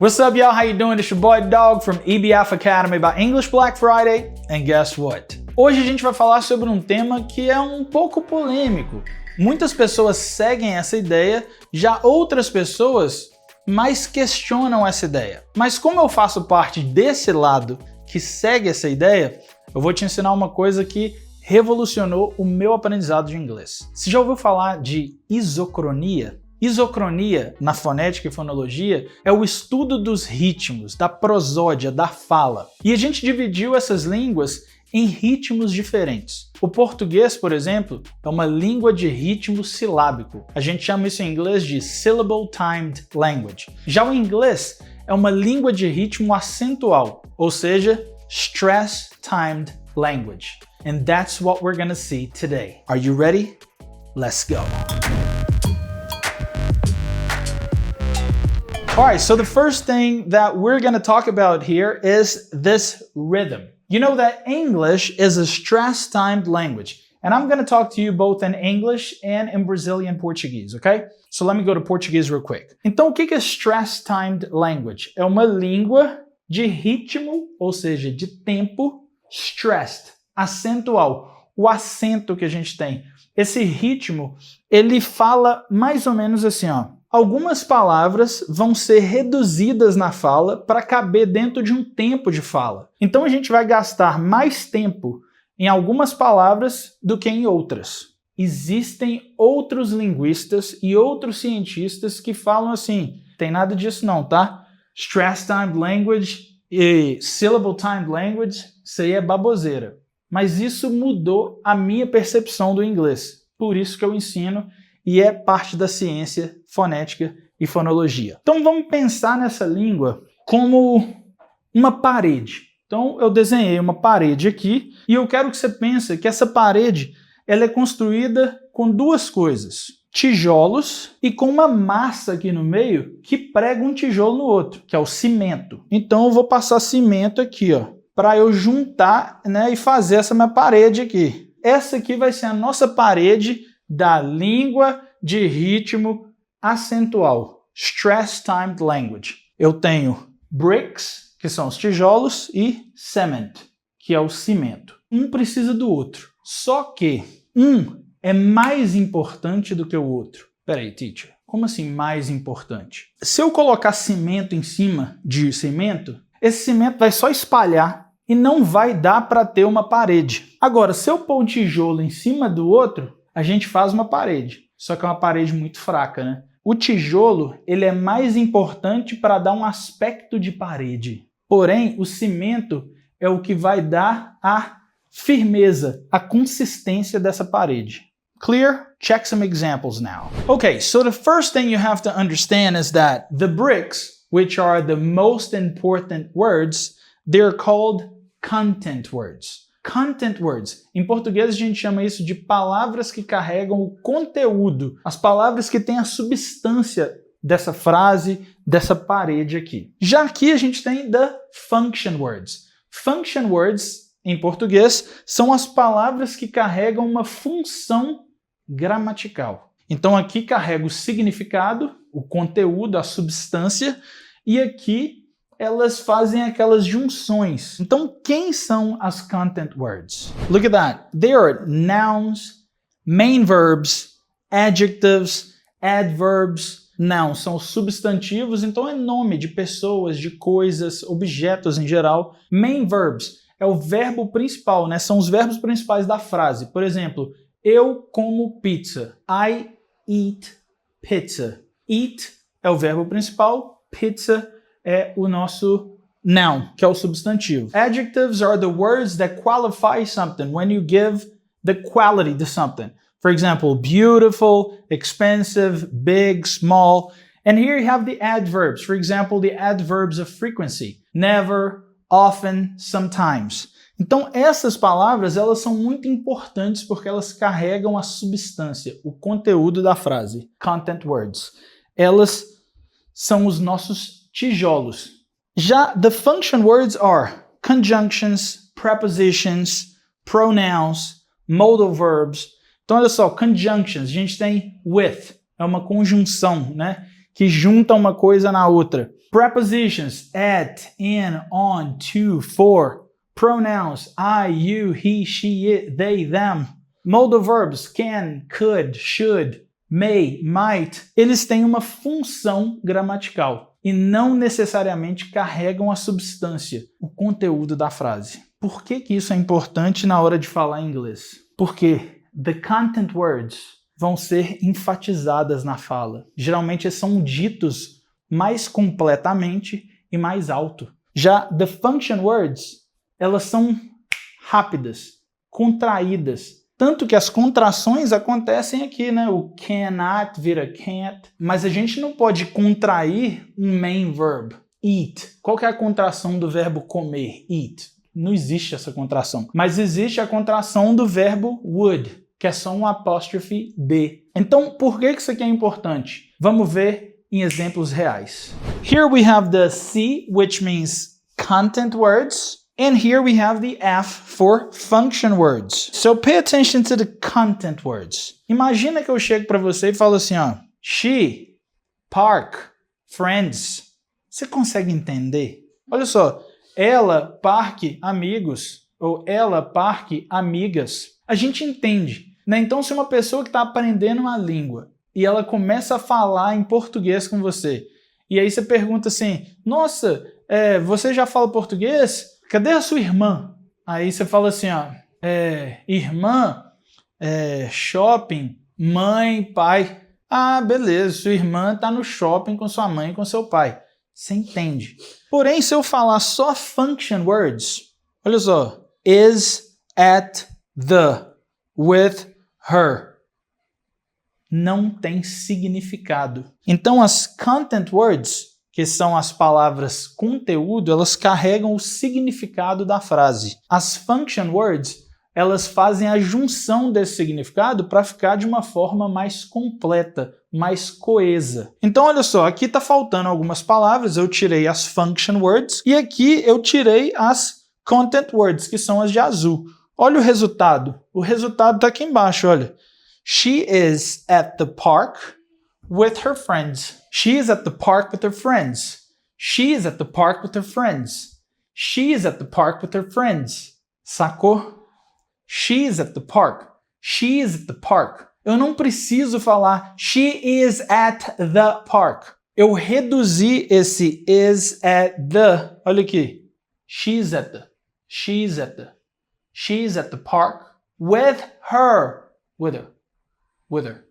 What's up, y'all? How you doing? It's your boy Dog from EBF Academy by English Black Friday. And guess what? Hoje a gente vai falar sobre um tema que é um pouco polêmico. Muitas pessoas seguem essa ideia, já outras pessoas mais questionam essa ideia. Mas como eu faço parte desse lado que segue essa ideia, eu vou te ensinar uma coisa que revolucionou o meu aprendizado de inglês. Você já ouviu falar de isocronia? Isocronia, na fonética e fonologia, é o estudo dos ritmos, da prosódia, da fala. E a gente dividiu essas línguas em ritmos diferentes. O português, por exemplo, é uma língua de ritmo silábico. A gente chama isso em inglês de Syllable Timed Language. Já o inglês é uma língua de ritmo acentual, ou seja, Stress Timed Language. And that's what we're gonna see today. Are you ready? Let's go. Alright, so the first thing that we're going to talk about here is this rhythm. You know that English is a stress-timed language, and I'm going to talk to you both in English and in Brazilian Portuguese, okay? So let me go to Portuguese real quick. Então, o que é stress-timed language? É uma língua de ritmo, ou seja, de tempo, stressed, acentual, o acento que a gente tem. Esse ritmo, ele fala mais ou menos assim, ó. Algumas palavras vão ser reduzidas na fala para caber dentro de um tempo de fala. Então a gente vai gastar mais tempo em algumas palavras do que em outras. Existem outros linguistas e outros cientistas que falam assim, tem nada disso não, tá? Stress-timed language e syllable-timed language, isso aí é baboseira. Mas isso mudou a minha percepção do inglês. Por isso que eu ensino e é parte da ciência fonética e fonologia. Então vamos pensar nessa língua como uma parede. Então eu desenhei uma parede aqui e eu quero que você pense que essa parede ela é construída com duas coisas. Tijolos e com uma massa aqui no meio que prega um tijolo no outro, que é o cimento. Então eu vou passar cimento aqui, ó, para eu juntar, né, e fazer essa minha parede aqui. Essa aqui vai ser a nossa parede da língua de ritmo acentual, stress-timed language. Eu tenho bricks, que são os tijolos, e cement, que é o cimento. Um precisa do outro. Só que um é mais importante do que o outro. Peraí, teacher, como assim mais importante? Se eu colocar cimento em cima de cimento, esse cimento vai só espalhar e não vai dar para ter uma parede. Agora, se eu pôr um tijolo em cima do outro, a gente faz uma parede, só que é uma parede muito fraca, né? O tijolo, ele é mais importante para dar um aspecto de parede. Porém, o cimento é o que vai dar a firmeza, a consistência dessa parede. Clear? Check some examples now. Okay, so the first thing you have to understand is that the bricks, which are the most important words, they're called content words. Content words. Em português a gente chama isso de palavras que carregam o conteúdo, as palavras que têm a substância dessa frase, dessa parede aqui. Já aqui a gente tem the function words. Function words, em português, são as palavras que carregam uma função gramatical. Então aqui carrega o significado, o conteúdo, a substância, e aqui elas fazem aquelas junções. Então, quem são as content words? Look at that. They are nouns, main verbs, adjectives, adverbs. Nouns são substantivos, então é nome de pessoas, de coisas, objetos em geral. Main verbs é o verbo principal, né? São os verbos principais da frase. Por exemplo, eu como pizza. I eat pizza. Eat é o verbo principal, pizza é o nosso noun, que é o substantivo. Adjectives are the words that qualify something when you give the quality to something. For example, beautiful, expensive, big, small. And here you have the adverbs. For example, the adverbs of frequency. Never, often, sometimes. Então, essas palavras, elas são muito importantes porque elas carregam a substância, o conteúdo da frase. Content words. Elas são os nossos tijolos. Já the function words are conjunctions, prepositions, pronouns, modal verbs. Então olha só, conjunctions, a gente tem with, é uma conjunção, né, que junta uma coisa na outra. Prepositions at, in, on, to, for. Pronouns I, you, he, she, it, they, them. Modal verbs can, could, should, may, might. Eles têm uma função gramatical e não necessariamente carregam a substância, o conteúdo da frase. Por que isso é importante na hora de falar inglês? Porque the content words vão ser enfatizadas na fala. Geralmente são ditos mais completamente e mais alto. Já the function words, elas são rápidas, contraídas. Tanto que as contrações acontecem aqui, né? O cannot vira can't. Mas a gente não pode contrair um main verb. Eat. Qual que é a contração do verbo comer? Eat. Não existe essa contração. Mas existe a contração do verbo would, que é só um apóstrofe D. Então, por que isso aqui é importante? Vamos ver em exemplos reais. Here we have the C, which means content words. And here we have the F for function words. So pay attention to the content words. Imagina que eu chego para você e falo assim, ó. She, park, friends. Você consegue entender? Olha só. Ela, parque, amigos. Ou ela, parque, amigas. A gente entende, né? Então, se uma pessoa que está aprendendo uma língua e ela começa a falar em português com você, e aí você pergunta assim, nossa, você já fala português? Cadê a sua irmã? Aí você fala assim, ó, irmã, shopping, mãe, pai. Ah, beleza, sua irmã tá no shopping com sua mãe e com seu pai. Você entende. Porém, se eu falar só function words, olha só, is, at, the, with, her, não tem significado. Então, as content words, que são as palavras conteúdo, elas carregam o significado da frase. As function words, elas fazem a junção desse significado para ficar de uma forma mais completa, mais coesa. Então, olha só, aqui está faltando algumas palavras, eu tirei as function words e aqui eu tirei as content words, que são as de azul. Olha o resultado. O resultado está aqui embaixo, olha. She is at the park with her friends. She is at the park with her friends. She is at the park with her friends. She is at the park with her friends. Sacou? She is at the park. She is at the park. Eu não preciso falar she is at the park. Eu reduzi esse is at the. Olha aqui. She's at the. She's at the. She's at the park with her. With her. With her.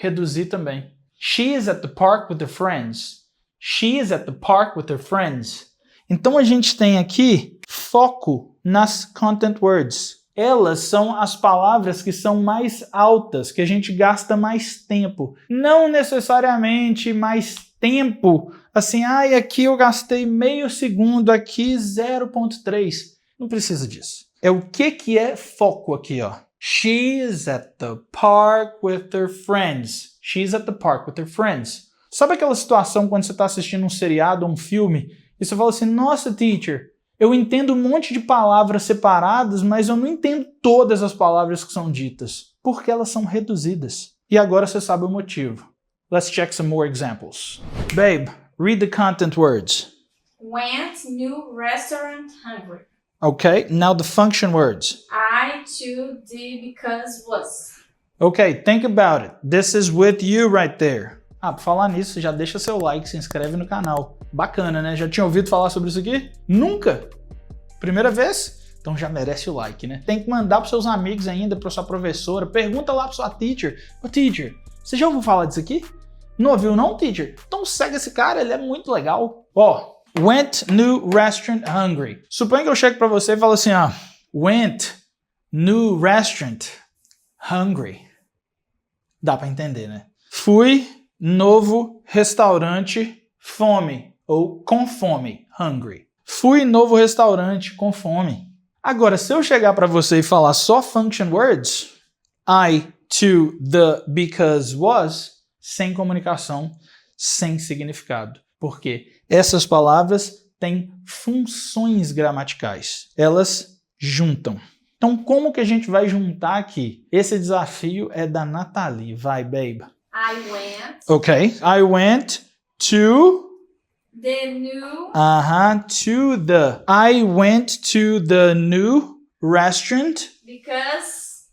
Reduzi também. She is at the park with her friends. She is at the park with her friends. Então a gente tem aqui foco nas content words. Elas são as palavras que são mais altas, que a gente gasta mais tempo. Não necessariamente mais tempo. Assim, aqui eu gastei meio segundo, aqui 0,3. Não precisa disso. É o que é foco aqui, ó. She is at the park with her friends. She's at the park with her friends. Sabe aquela situação quando você está assistindo um seriado ou um filme e você fala assim, nossa, teacher, eu entendo um monte de palavras separadas, mas eu não entendo todas as palavras que são ditas, porque elas são reduzidas. E agora você sabe o motivo. Let's check some more examples. Babe, read the content words. Went new restaurant hungry. Okay, now the function words. I too did because was. Okay, think about it. This is with you right there. Por falar nisso, já deixa seu like, se inscreve no canal. Bacana, né? Já tinha ouvido falar sobre isso aqui? Nunca? Primeira vez? Então já merece o like, né? Tem que mandar para seus amigos ainda, para sua professora. Pergunta lá para sua teacher. Ô, teacher, você já ouviu falar disso aqui? Não ouviu não, teacher? Então segue esse cara, ele é muito legal. Went new restaurant hungry. Suponha que eu chego para você e falo assim, went new restaurant hungry. Dá para entender, né? Fui novo restaurante fome ou com fome, hungry. Fui novo restaurante com fome. Agora, se eu chegar para você e falar só function words, I, to, the, because, was, sem comunicação, sem significado. Por quê? Essas palavras têm funções gramaticais. Elas juntam. Então, como que a gente vai juntar aqui? Esse desafio é da Nathalie. Vai, babe. I went. Okay. I went to The new To the. I went to the new restaurant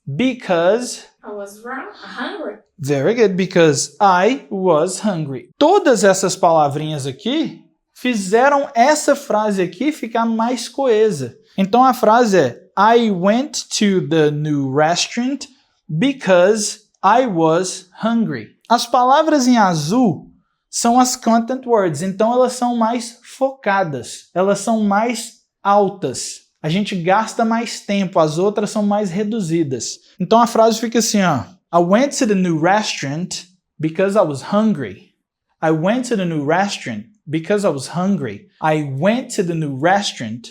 because I was hungry. very good, because I was hungry. Todas essas palavrinhas aqui fizeram essa frase aqui ficar mais coesa. Então a frase é I went to the new restaurant because I was hungry. As palavras em azul são as content words, então elas são mais focadas, elas são mais altas. A gente gasta mais tempo, as outras são mais reduzidas. Então a frase fica assim, ó. I went to the new restaurant because I was hungry. I went to the new restaurant because I was hungry. I went to the new restaurant.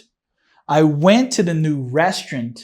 I went to the new restaurant.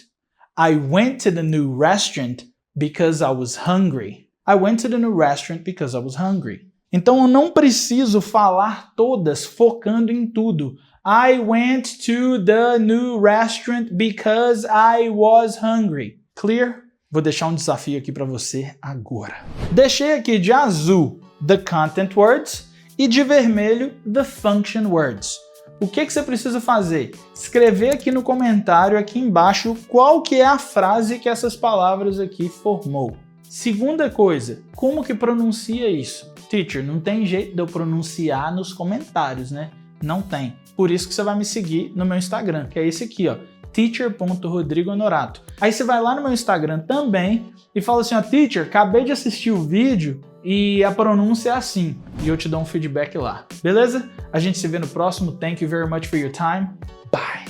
I went to the new restaurant because I was hungry. I went to the new restaurant because I was hungry. Então eu não preciso falar todas focando em tudo. I went to the new restaurant because I was hungry. Clear? Vou deixar um desafio aqui para você agora. Deixei aqui de azul the content words e de vermelho the function words. O que você precisa fazer? Escrever aqui no comentário, aqui embaixo, qual que é a frase que essas palavras aqui formou. Segunda coisa, como que pronuncia isso? Teacher, não tem jeito de eu pronunciar nos comentários, né? Não tem. Por isso que você vai me seguir no meu Instagram, que é esse aqui, ó, teacher.rodrigonorato. Aí você vai lá no meu Instagram também e fala assim, ó, Teacher, acabei de assistir o vídeo e a pronúncia é assim. E eu te dou um feedback lá. Beleza? A gente se vê no próximo. Thank you very much for your time. Bye!